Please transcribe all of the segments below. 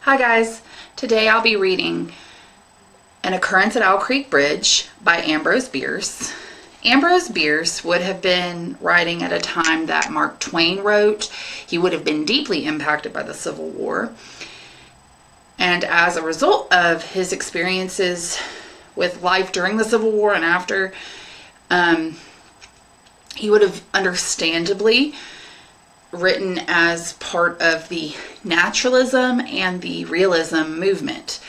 Hi guys, today I'll be reading An Occurrence at Owl Creek Bridge by Ambrose Bierce. Ambrose Bierce would have been writing at a time that Mark Twain wrote. He would have been deeply impacted by the Civil War. And as a result of his experiences with life during the Civil War and after, he would have understandably written as part of the Naturalism and the Realism movement.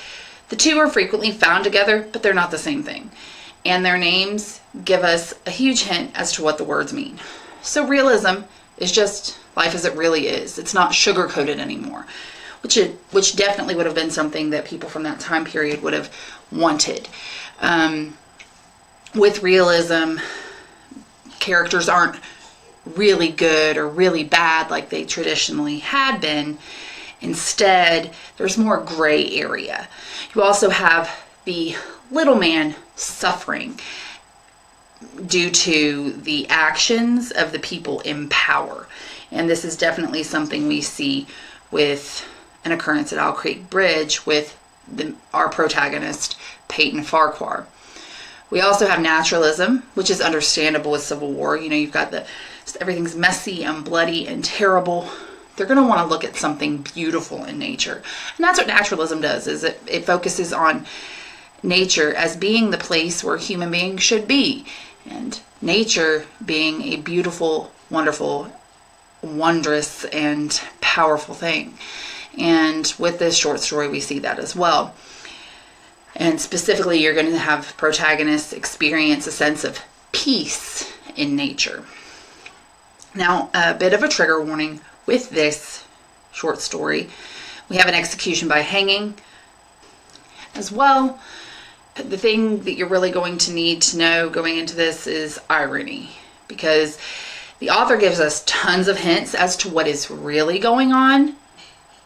The two are frequently found together, but they're not the same thing. And their names give us a huge hint as to what the words mean. So realism is just life as it really is. It's not sugar-coated anymore, which definitely would have been something that people from that time period would have wanted. With realism, characters aren't really good or really bad like they traditionally had been. Instead, there's more gray area. You also have the little man suffering due to the actions of the people in power. And this is definitely something we see with An Occurrence at Owl Creek Bridge with our protagonist, Peyton Farquhar. We also have naturalism, which is understandable with Civil War. You know, you've got everything's messy and bloody and terrible. They're going to want to look at something beautiful in nature. And that's what naturalism does, is it focuses on nature as being the place where human beings should be. And nature being a beautiful, wonderful, wondrous, and powerful thing. And with this short story, we see that as well. And specifically, you're going to have protagonists experience a sense of peace in nature. Now, a bit of a trigger warning with this short story. We have an execution by hanging as well. The thing that you're really going to need to know going into this is irony, because the author gives us tons of hints as to what is really going on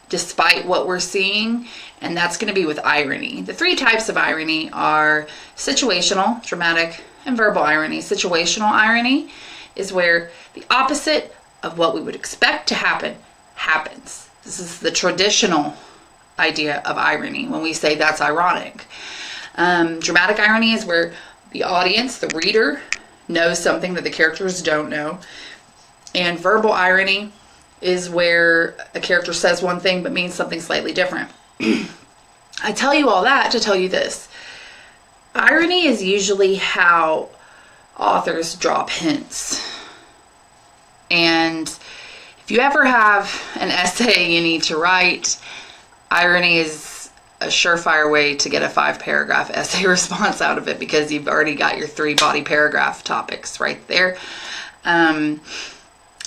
despite what we're seeing, and that's going to be with irony. The three types of irony are situational, dramatic, and verbal irony. Situational irony is where the opposite of what we would expect to happen happens. This is the traditional idea of irony when we say that's ironic. Dramatic irony is where the audience, the reader, knows something that the characters don't know. And verbal irony is where a character says one thing but means something slightly different. I tell you all that to tell you this. Irony is usually how authors drop hints. And if you ever have an essay you need to write, irony is a surefire way to get a 5-paragraph essay response out of it, because you've already got your 3 body paragraph topics right there.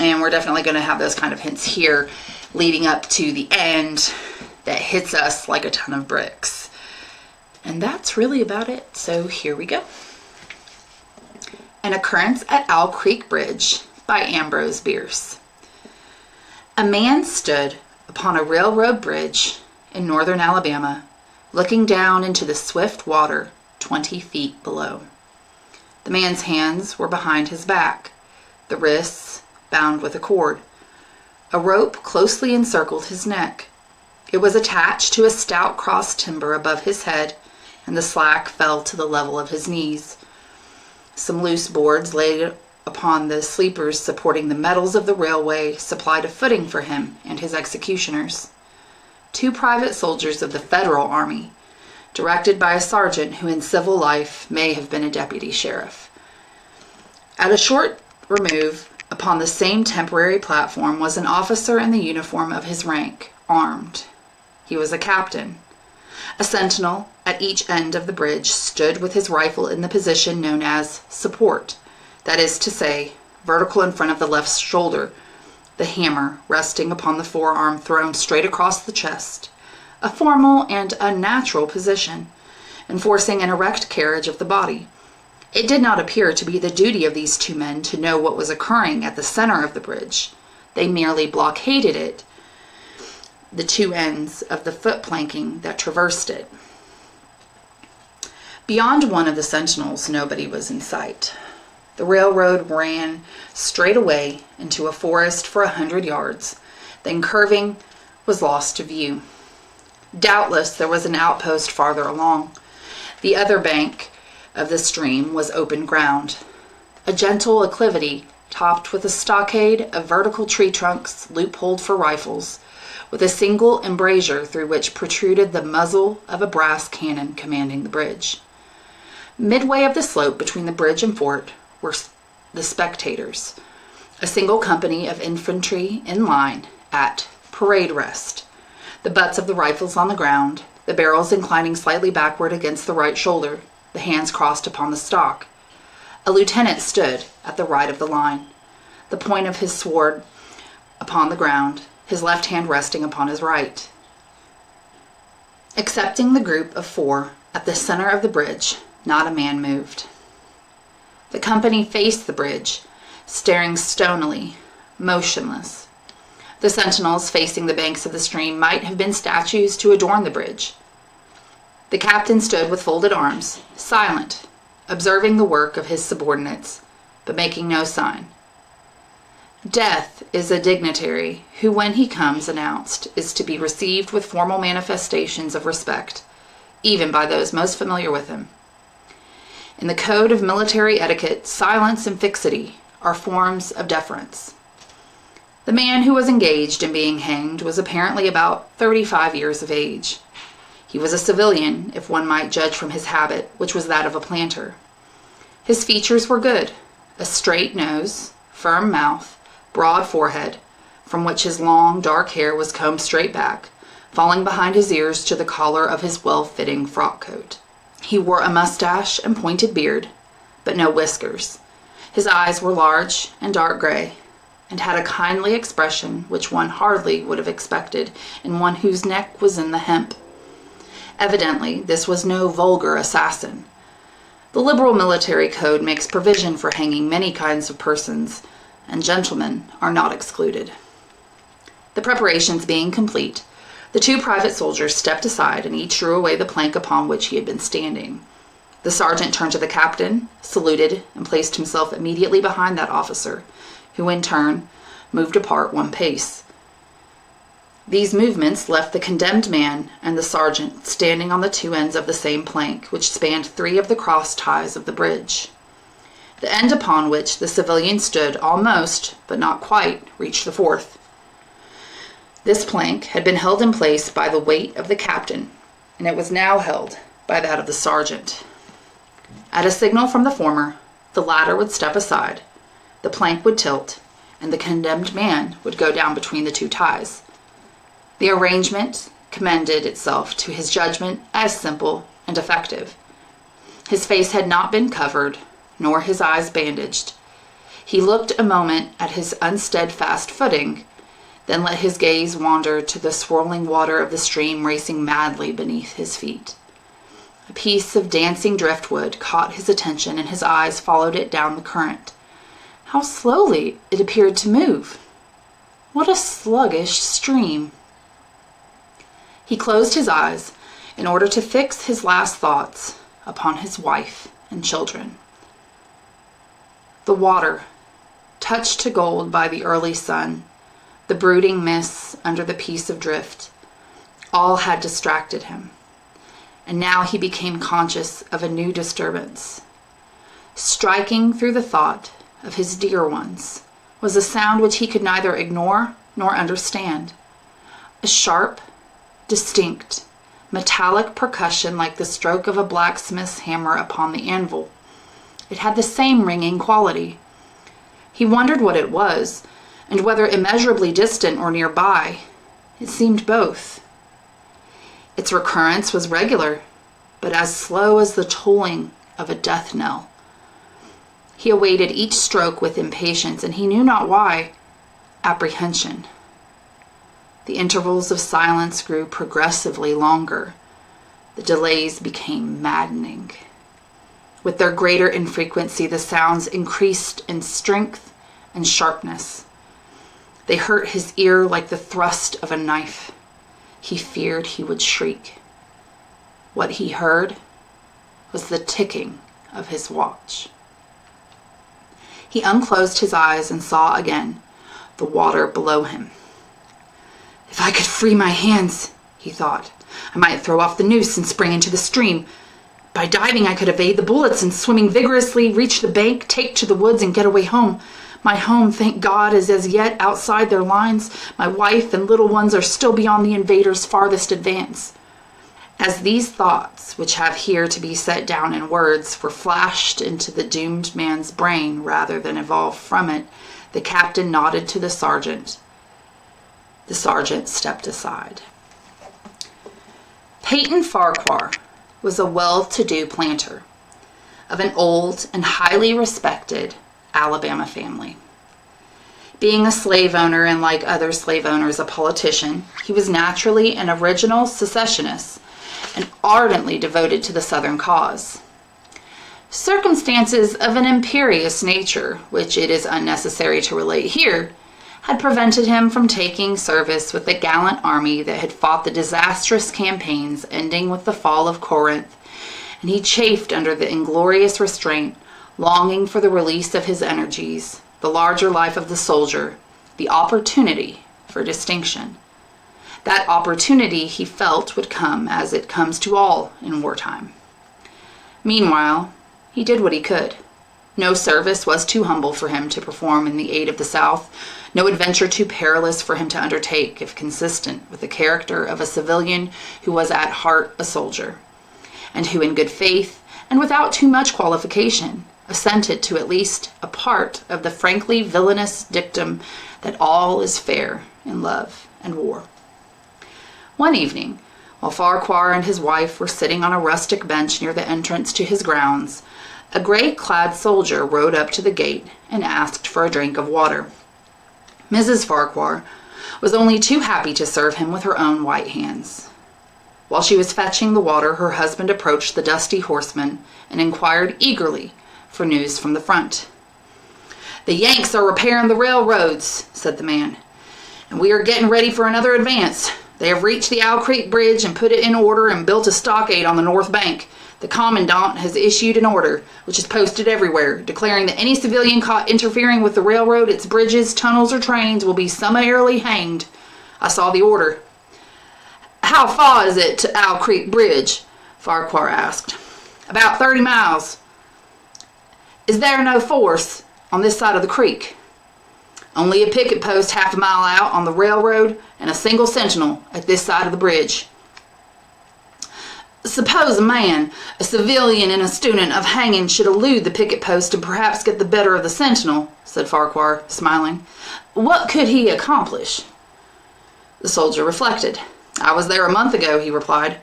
And we're definitely going to have those kind of hints here leading up to the end that hits us like a ton of bricks. And that's really about it. So here we go. An Occurrence at Owl Creek Bridge by Ambrose Bierce. A man stood upon a railroad bridge in northern Alabama, looking down into the swift water 20 feet below. The man's hands were behind his back, the wrists bound with a cord. A rope closely encircled his neck. It was attached to a stout cross timber above his head, and the slack fell to the level of his knees. Some loose boards laid upon the sleepers supporting the metals of the railway supplied a footing for him and his executioners. 2 private soldiers of the Federal Army, directed by a sergeant who in civil life may have been a deputy sheriff. At a short remove, upon the same temporary platform, was an officer in the uniform of his rank, armed. He was a captain. A sentinel at each end of the bridge stood with his rifle in the position known as support, that is to say, vertical in front of the left shoulder, the hammer resting upon the forearm thrown straight across the chest, a formal and unnatural position, enforcing an erect carriage of the body. It did not appear to be the duty of these 2 men to know what was occurring at the center of the bridge. They merely blockaded it, the 2 ends of the foot planking that traversed it. Beyond one of the sentinels, nobody was in sight. The railroad ran straight away into a forest for 100 yards, then curving was lost to view. Doubtless there was an outpost farther along. The other bank of the stream was open ground. A gentle acclivity topped with a stockade of vertical tree trunks loopholed for rifles, with a single embrasure through which protruded the muzzle of a brass cannon commanding the bridge. Midway of the slope between the bridge and fort were the spectators, a single company of infantry in line at parade rest, the butts of the rifles on the ground, the barrels inclining slightly backward against the right shoulder, the hands crossed upon the stock. A lieutenant stood at the right of the line, the point of his sword upon the ground, his left hand resting upon his right. Excepting the group of four at the center of the bridge, not a man moved. The company faced the bridge, staring stonily, motionless. The sentinels facing the banks of the stream might have been statues to adorn the bridge. The captain stood with folded arms, silent, observing the work of his subordinates, but making no sign. Death is a dignitary who, when he comes announced, is to be received with formal manifestations of respect, even by those most familiar with him. In the code of military etiquette, silence and fixity are forms of deference. The man who was engaged in being hanged was apparently about 35 years of age. He was a civilian, if one might judge from his habit, which was that of a planter. His features were good: a straight nose, firm mouth, broad forehead, from which his long, dark hair was combed straight back, falling behind his ears to the collar of his well-fitting frock coat. He wore a mustache and pointed beard, but no whiskers. His eyes were large and dark gray, and had a kindly expression which one hardly would have expected in one whose neck was in the hemp. Evidently, this was no vulgar assassin. The liberal military code makes provision for hanging many kinds of persons, and gentlemen are not excluded. The preparations being complete, the two private soldiers stepped aside and each drew away the plank upon which he had been standing. The sergeant turned to the captain, saluted, and placed himself immediately behind that officer, who in turn moved apart one pace. These movements left the condemned man and the sergeant standing on the two ends of the same plank, which spanned 3 of the cross ties of the bridge. The end upon which the civilian stood almost, but not quite, reached the 4th. This plank had been held in place by the weight of the captain, and it was now held by that of the sergeant. At a signal from the former, the latter would step aside, the plank would tilt, and the condemned man would go down between the 2 ties. The arrangement commended itself to his judgment as simple and effective. His face had not been covered, nor his eyes bandaged. He looked a moment at his unsteadfast footing, then let his gaze wander to the swirling water of the stream racing madly beneath his feet. A piece of dancing driftwood caught his attention, and his eyes followed it down the current. How slowly it appeared to move! What a sluggish stream! He closed his eyes in order to fix his last thoughts upon his wife and children. The water, touched to gold by the early sun, the brooding mists under the piece of drift, all had distracted him, and now he became conscious of a new disturbance. Striking through the thought of his dear ones was a sound which he could neither ignore nor understand, a sharp, distinct, metallic percussion like the stroke of a blacksmith's hammer upon the anvil. It had the same ringing quality. He wondered what it was, and whether immeasurably distant or nearby. It seemed both. Its recurrence was regular, but as slow as the tolling of a death knell. He awaited each stroke with impatience, and he knew not why, apprehension. The intervals of silence grew progressively longer. The delays became maddening. With their greater infrequency, the sounds increased in strength and sharpness. They hurt his ear like the thrust of a knife. He feared he would shriek. What he heard was the ticking of his watch. He unclosed his eyes and saw again the water below him. If I could free my hands, he thought, I might throw off the noose and spring into the stream. By diving, I could evade the bullets and, swimming vigorously, reach the bank, take to the woods, and get away home. My home, thank God, is as yet outside their lines. My wife and little ones are still beyond the invaders' farthest advance." As these thoughts, which have here to be set down in words, were flashed into the doomed man's brain rather than evolved from it, the captain nodded to the sergeant. The sergeant stepped aside. Peyton Farquhar was a well-to-do planter of an old and highly respected Alabama family. Being a slave owner and, like other slave owners, a politician, he was naturally an original secessionist and ardently devoted to the Southern cause. Circumstances of an imperious nature, which it is unnecessary to relate here, had prevented him from taking service with the gallant army that had fought the disastrous campaigns ending with the fall of Corinth, and he chafed under the inglorious restraint, longing for the release of his energies, the larger life of the soldier, the opportunity for distinction. That opportunity, he felt, would come as it comes to all in wartime. Meanwhile, he did what he could. No service was too humble for him to perform in the aid of the South, no adventure too perilous for him to undertake if consistent with the character of a civilian who was at heart a soldier, and who in good faith and without too much qualification assented to at least a part of the frankly villainous dictum that all is fair in love and war. One evening, while Farquhar and his wife were sitting on a rustic bench near the entrance to his grounds, a gray-clad soldier rode up to the gate and asked for a drink of water. Mrs. Farquhar was only too happy to serve him with her own white hands. While she was fetching the water, her husband approached the dusty horseman and inquired eagerly for news from the front. "The Yanks are repairing the railroads," said the man, "and we are getting ready for another advance. They have reached the Owl Creek Bridge and put it in order and built a stockade on the north bank. The commandant has issued an order, which is posted everywhere, declaring that any civilian caught interfering with the railroad, its bridges, tunnels, or trains will be summarily hanged. I saw the order." "How far is it to Owl Creek Bridge?" Farquhar asked. "About 30 miles. Is there no force on this side of the creek?" "Only a picket post half a mile out on the railroad and a single sentinel at this side of the bridge." "Suppose a man, a civilian and a student of hanging should elude the picket post and perhaps get the better of the sentinel," said Farquhar, smiling. "What could he accomplish?" The soldier reflected. "I was there a month ago," he replied.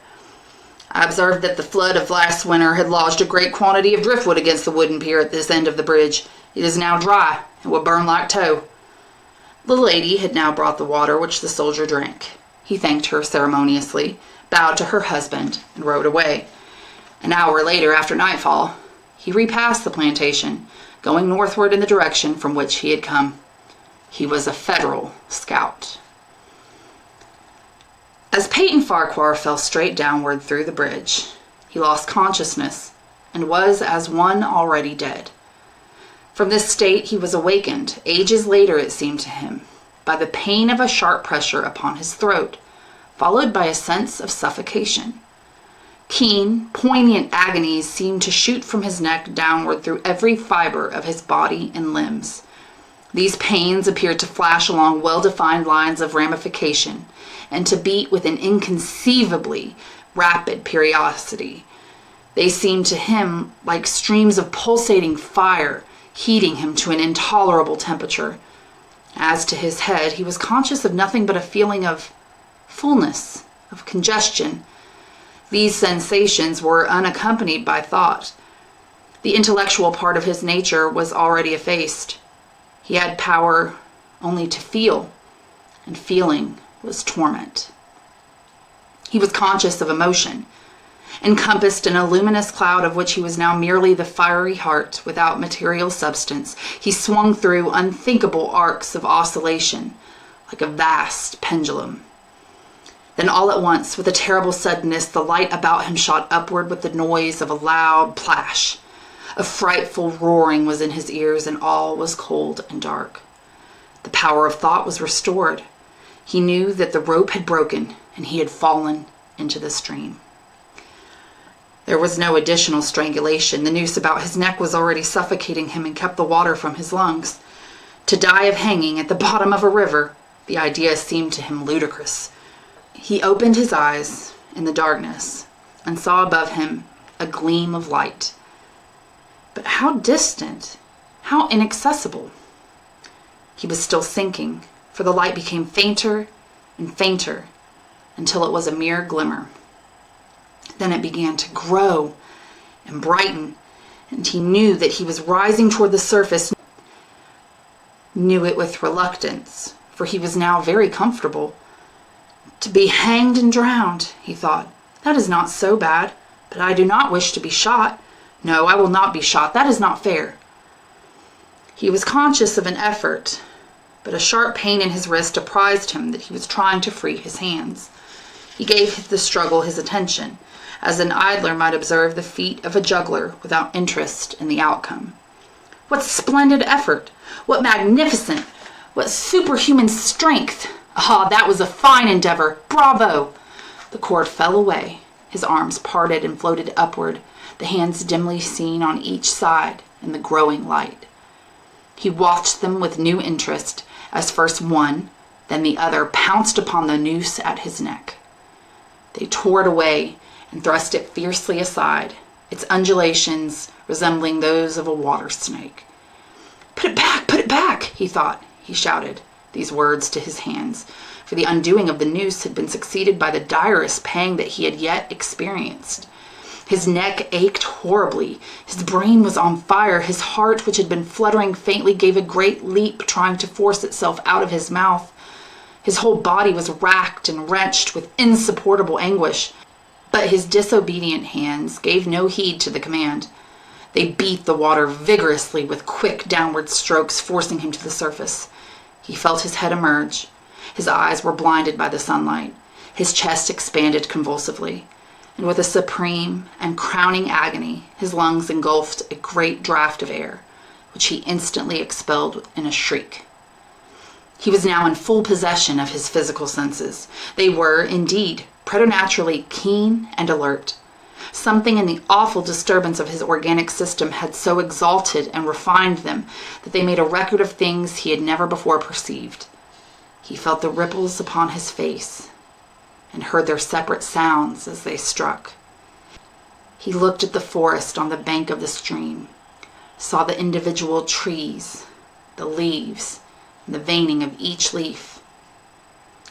"I observed that the flood of last winter had lodged a great quantity of driftwood against the wooden pier at this end of the bridge. It is now dry and will burn like tow." The lady had now brought the water, which the soldier drank. He thanked her ceremoniously, bowed to her husband, and rode away. An hour later, after nightfall, he repassed the plantation, going northward in the direction from which he had come. He was a Federal scout. As Peyton Farquhar fell straight downward through the bridge, he lost consciousness and was as one already dead. From this state he was awakened, ages later it seemed to him, by the pain of a sharp pressure upon his throat, followed by a sense of suffocation. Keen, poignant agonies seemed to shoot from his neck downward through every fiber of his body and limbs. These pains appeared to flash along well-defined lines of ramification, and to beat with an inconceivably rapid periodicity. They seemed to him like streams of pulsating fire, heating him to an intolerable temperature. As to his head, he was conscious of nothing but a feeling of fullness, of congestion. These sensations were unaccompanied by thought. The intellectual part of his nature was already effaced. He had power only to feel, and feeling was torment. He was conscious of emotion, encompassed in a luminous cloud of which he was now merely the fiery heart without material substance. He swung through unthinkable arcs of oscillation, like a vast pendulum. Then all at once, with a terrible suddenness, the light about him shot upward with the noise of a loud plash. A frightful roaring was in his ears, and all was cold and dark. The power of thought was restored. He knew that the rope had broken, and he had fallen into the stream. There was no additional strangulation. The noose about his neck was already suffocating him and kept the water from his lungs. To die of hanging at the bottom of a river, the idea seemed to him ludicrous. He opened his eyes in the darkness and saw above him a gleam of light. But how distant, how inaccessible. He was still sinking, for the light became fainter and fainter until it was a mere glimmer. Then it began to grow and brighten, and he knew that he was rising toward the surface, knew it with reluctance, for he was now very comfortable. To be hanged and drowned, he thought, that is not so bad, but I do not wish to be shot. No, I will not be shot. That is not fair. He was conscious of an effort, but a sharp pain in his wrist apprised him that he was trying to free his hands. He gave the struggle his attention, as an idler might observe the feat of a juggler without interest in the outcome. What splendid effort! What magnificent, what superhuman strength! Ah, that was a fine endeavor! Bravo! The cord fell away. His arms parted and floated upward, the hands dimly seen on each side in the growing light. He watched them with new interest, as first one, then the other pounced upon the noose at his neck. They tore it away and thrust it fiercely aside, its undulations resembling those of a water snake. Put it back, he thought. He shouted these words to his hands, for the undoing of the noose had been succeeded by the direst pang that he had yet experienced. His neck ached horribly. His brain was on fire. His heart, which had been fluttering faintly, gave a great leap, trying to force itself out of his mouth. His whole body was racked and wrenched with insupportable anguish. But his disobedient hands gave no heed to the command. They beat the water vigorously with quick downward strokes, forcing him to the surface. He felt his head emerge. His eyes were blinded by the sunlight. His chest expanded convulsively. And with a supreme and crowning agony, his lungs engulfed a great draught of air, which he instantly expelled in a shriek. He was now in full possession of his physical senses. They were, indeed, preternaturally keen and alert. Something in the awful disturbance of his organic system had so exalted and refined them that they made a record of things he had never before perceived. He felt the ripples upon his face and heard their separate sounds as they struck. He looked at the forest on the bank of the stream, saw the individual trees, the leaves, and the veining of each leaf,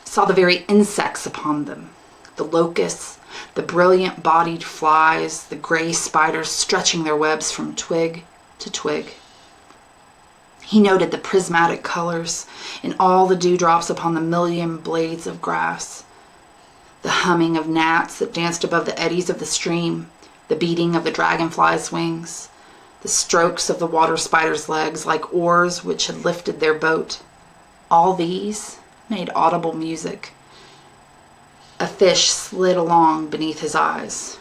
saw the very insects upon them, the locusts, the brilliant-bodied flies, the gray spiders stretching their webs from twig to twig. He noted the prismatic colors in all the dewdrops upon the million blades of grass, the humming of gnats that danced above the eddies of the stream, the beating of the dragonfly's wings, the strokes of the water spider's legs like oars which had lifted their boat. All these made audible music. A fish slid along beneath his eyes,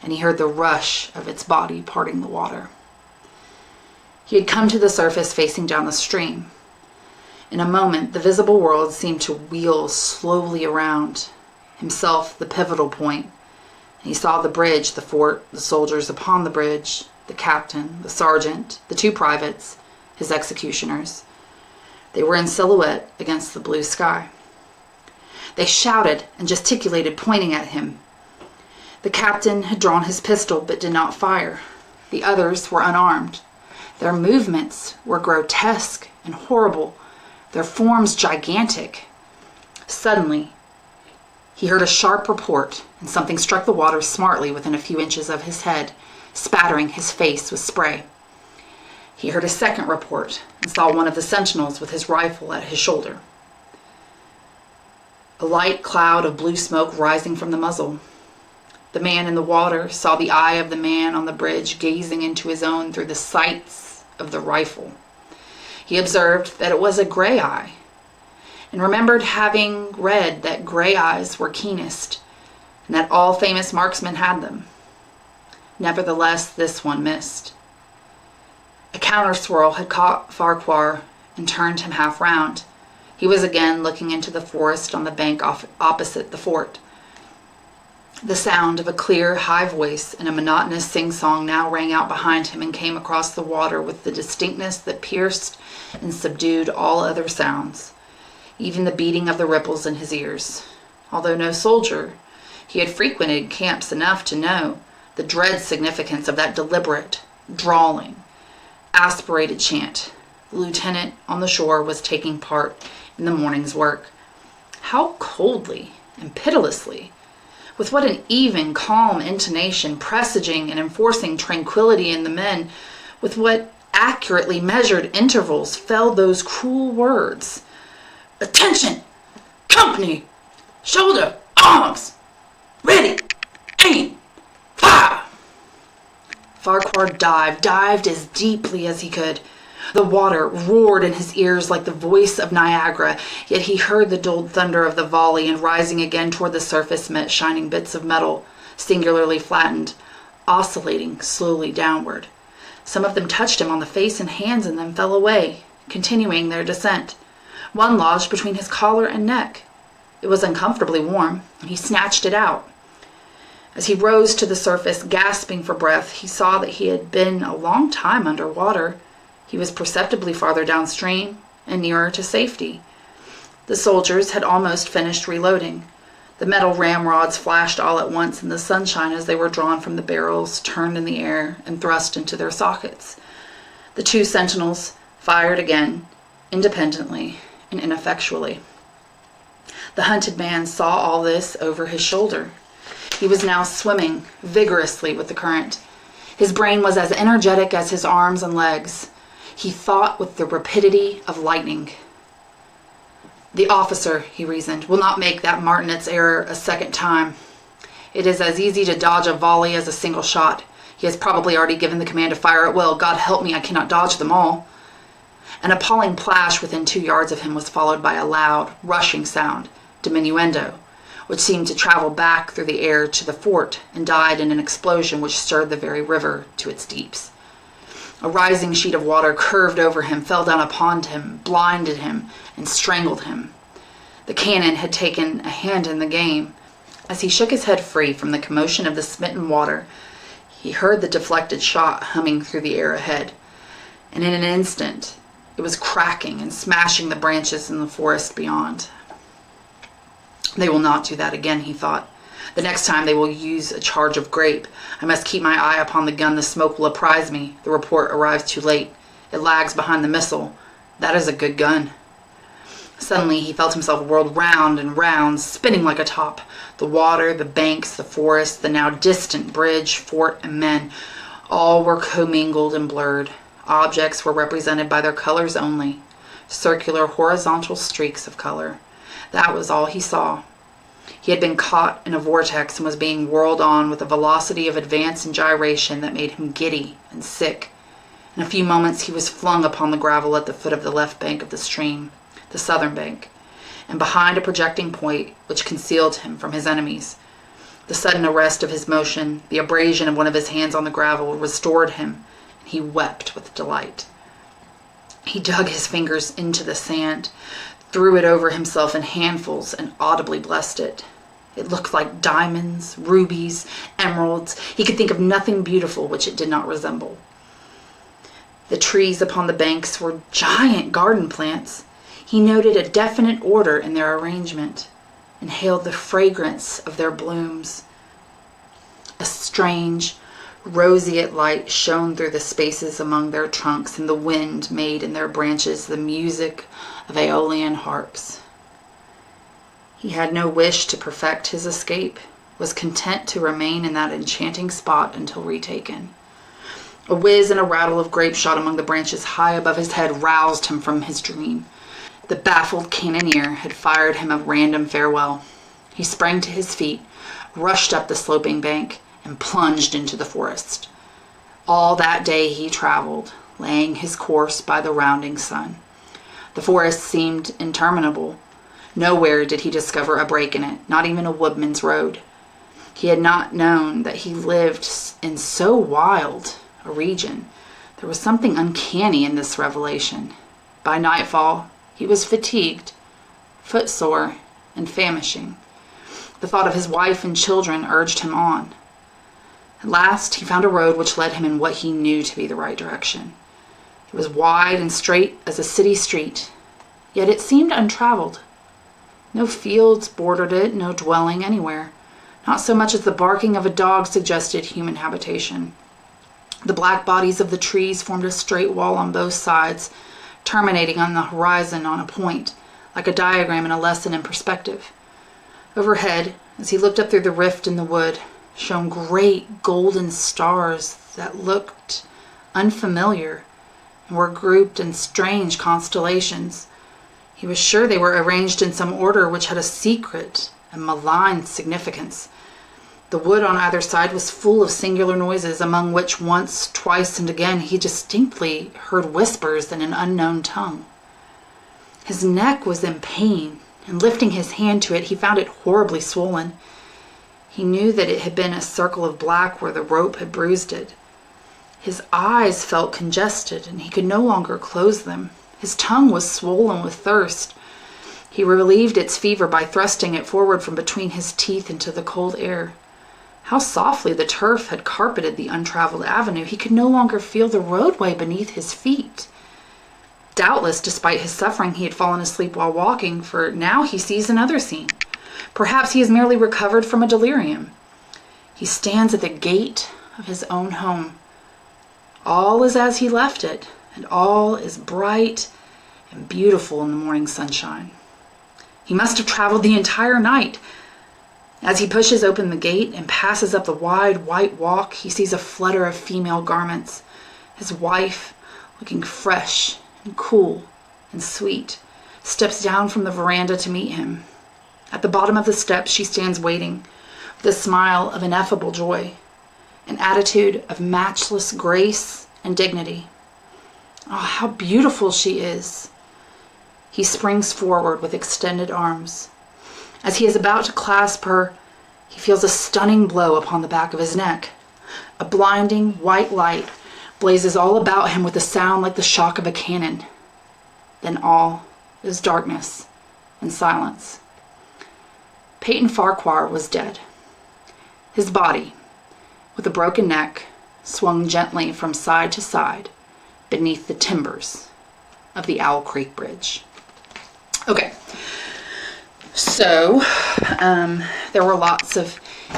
and he heard the rush of its body parting the water. He had come to the surface facing down the stream. In a moment, the visible world seemed to wheel slowly around, himself the pivotal point, and he saw the bridge, the fort, the soldiers upon the bridge, the captain, the sergeant, the two privates, his executioners. They were in silhouette against the blue sky. They shouted and gesticulated, pointing at him. The captain had drawn his pistol but did not fire. The others were unarmed. Their movements were grotesque and horrible, their forms gigantic. Suddenly, he heard a sharp report, and something struck the water smartly within a few inches of his head, spattering his face with spray. He heard a second report and saw one of the sentinels with his rifle at his shoulder. A light cloud of blue smoke rising from the muzzle. The man in the water saw the eye of the man on the bridge gazing into his own through the sights of the rifle. He observed that it was a gray eye, and remembered having read that gray eyes were keenest, and that all famous marksmen had them. Nevertheless, this one missed. A counter-swirl had caught Farquhar and turned him half round. He was again looking into the forest on the bank opposite the fort. The sound of a clear, high voice and a monotonous sing-song now rang out behind him and came across the water with the distinctness that pierced and subdued all other sounds, even the beating of the ripples in his ears. Although no soldier, he had frequented camps enough to know the dread significance of that deliberate, drawling, aspirated chant. The lieutenant on the shore was taking part in the morning's work. How coldly and pitilessly! With what an even, calm intonation, presaging and enforcing tranquility in the men, with what accurately measured intervals fell those cruel words. Attention! Company! Shoulder! Arms! Ready! Aim! Fire! Farquhar dived as deeply as he could. The water roared in his ears like the voice of Niagara, yet he heard the dulled thunder of the volley, and rising again toward the surface met shining bits of metal, singularly flattened, oscillating slowly downward. Some of them touched him on the face and hands and then fell away, continuing their descent. One lodged between his collar and neck. It was uncomfortably warm, and he snatched it out. As he rose to the surface, gasping for breath, he saw that he had been a long time under water. He was perceptibly farther downstream and nearer to safety. The soldiers had almost finished reloading. The metal ramrods flashed all at once in the sunshine as they were drawn from the barrels, turned in the air, and thrust into their sockets. The two sentinels fired again, independently and ineffectually. The hunted man saw all this over his shoulder. He was now swimming vigorously with the current. His brain was as energetic as his arms and legs. He thought with the rapidity of lightning. The officer, he reasoned, will not make that martinet's error a second time. It is as easy to dodge a volley as a single shot. He has probably already given the command to fire at will. God help me, I cannot dodge them all. An appalling plash within 2 yards of him was followed by a loud, rushing sound, diminuendo, which seemed to travel back through the air to the fort and died in an explosion which stirred the very river to its deeps. A rising sheet of water curved over him, fell down upon him, blinded him, and strangled him. The cannon had taken a hand in the game. As he shook his head free from the commotion of the smitten water, he heard the deflected shot humming through the air ahead, and in an instant it was cracking and smashing the branches in the forest beyond. They will not do that again, he thought. The next time they will use a charge of grape. I must keep my eye upon the gun. The smoke will apprise me. The report arrives too late. It lags behind the missile. That is a good gun. Suddenly he felt himself whirled round and round, spinning like a top. The water, the banks, the forest, the now distant bridge, fort, and men, all were commingled and blurred. Objects were represented by their colors only, circular horizontal streaks of color. That was all he saw. He had been caught in a vortex and was being whirled on with a velocity of advance and gyration that made him giddy and sick. In a few moments he was flung upon the gravel at the foot of the left bank of the stream, the southern bank, and behind a projecting point which concealed him from his enemies. The sudden arrest of his motion, the abrasion of one of his hands on the gravel, restored him, and he wept with delight. He dug his fingers into the sand, threw it over himself in handfuls, and audibly blessed it. It looked like diamonds, rubies, emeralds. He could think of nothing beautiful which it did not resemble. The trees upon the banks were giant garden plants. He noted a definite order in their arrangement, inhaled the fragrance of their blooms. A strange, roseate light shone through the spaces among their trunks, and the wind made in their branches the music of Aeolian harps. He had no wish to perfect his escape, was content to remain in that enchanting spot until retaken. A whiz and a rattle of grape shot among the branches high above his head roused him from his dream. The baffled cannoneer had fired him a random farewell. He sprang to his feet, rushed up the sloping bank, and plunged into the forest. All that day he traveled, laying his course by the rounding sun. The forest seemed interminable. Nowhere did he discover a break in it, not even a woodman's road. He had not known that he lived in so wild a region. There was something uncanny in this revelation. By nightfall, he was fatigued, footsore, and famishing. The thought of his wife and children urged him on. At last, he found a road which led him in what he knew to be the right direction. It was wide and straight as a city street, yet it seemed untraveled. No fields bordered it, no dwelling anywhere. Not so much as the barking of a dog suggested human habitation. The black bodies of the trees formed a straight wall on both sides, terminating on the horizon on a point, like a diagram in a lesson in perspective. Overhead, as he looked up through the rift in the wood, shone great golden stars that looked unfamiliar and were grouped in strange constellations. He was sure they were arranged in some order which had a secret and malign significance. The wood on either side was full of singular noises, among which once, twice, and again he distinctly heard whispers in an unknown tongue. His neck was in pain, and lifting his hand to it, he found it horribly swollen. He knew that it had been a circle of black where the rope had bruised it. His eyes felt congested, and he could no longer close them. His tongue was swollen with thirst. He relieved its fever by thrusting it forward from between his teeth into the cold air. How softly the turf had carpeted the untraveled avenue. He could no longer feel the roadway beneath his feet. Doubtless, despite his suffering, he had fallen asleep while walking, for now he sees another scene. Perhaps he has merely recovered from a delirium. He stands at the gate of his own home. All is as he left it, and all is bright and beautiful in the morning sunshine. He must have traveled the entire night. As he pushes open the gate and passes up the wide white walk, he sees a flutter of female garments. His wife, looking fresh and cool and sweet, steps down from the veranda to meet him. At the bottom of the steps, she stands waiting, with a smile of ineffable joy, an attitude of matchless grace and dignity. Oh, how beautiful she is! He springs forward with extended arms. As he is about to clasp her, he feels a stunning blow upon the back of his neck. A blinding white light blazes all about him with a sound like the shock of a cannon. Then all is darkness and silence. Peyton Farquhar was dead. His body, with a broken neck, swung gently from side to side beneath the timbers of the Owl Creek Bridge. Okay, so there were lots of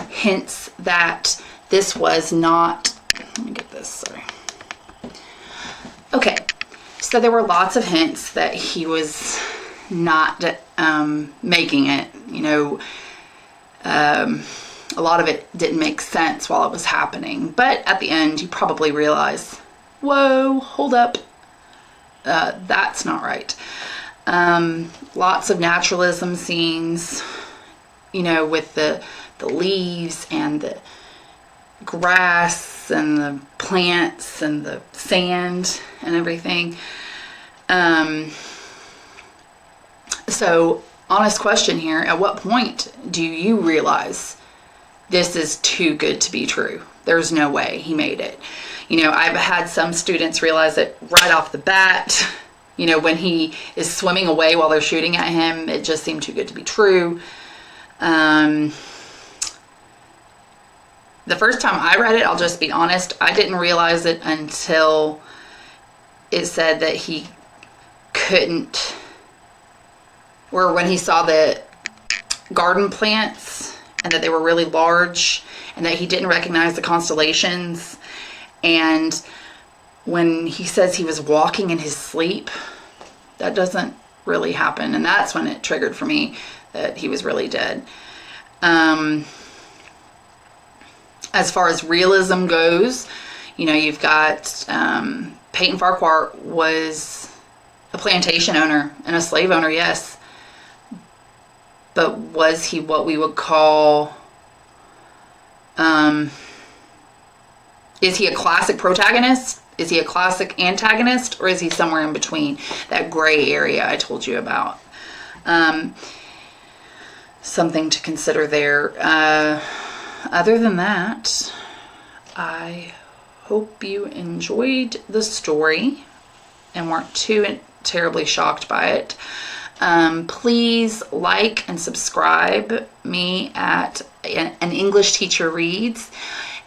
hints that this was not, let me get this, sorry. Okay, so there were lots of hints that he was not making it, a lot of it didn't make sense while it was happening, but at the end you probably realize, whoa, hold up, that's not right. Lots of naturalism scenes, with the leaves and the grass and the plants and the sand and everything. So, honest question here, at what point do you realize this is too good to be true? There's no way he made it. I've had some students realize it right off the bat. When he is swimming away while they're shooting at him, it just seemed too good to be true. The first time I read it, I'll just be honest, I didn't realize it until it said that he couldn't, or when he saw the garden plants and that they were really large and that he didn't recognize the constellations. And when he says he was walking in his sleep, that doesn't really happen. And that's when it triggered for me that he was really dead. As far as realism goes, you've got Peyton Farquhar was a plantation owner and a slave owner, yes. But was he what we would call, is he a classic protagonist? Is he a classic antagonist? Or is he somewhere in between, that gray area I told you about? Something to consider there. Other than that, I hope you enjoyed the story and weren't too terribly shocked by it. Please like and subscribe me at An English Teacher Reads.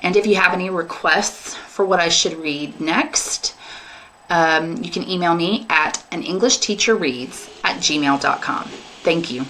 And if you have any requests for what I should read next, you can email me at anenglishteacherreads@gmail.com. Thank you.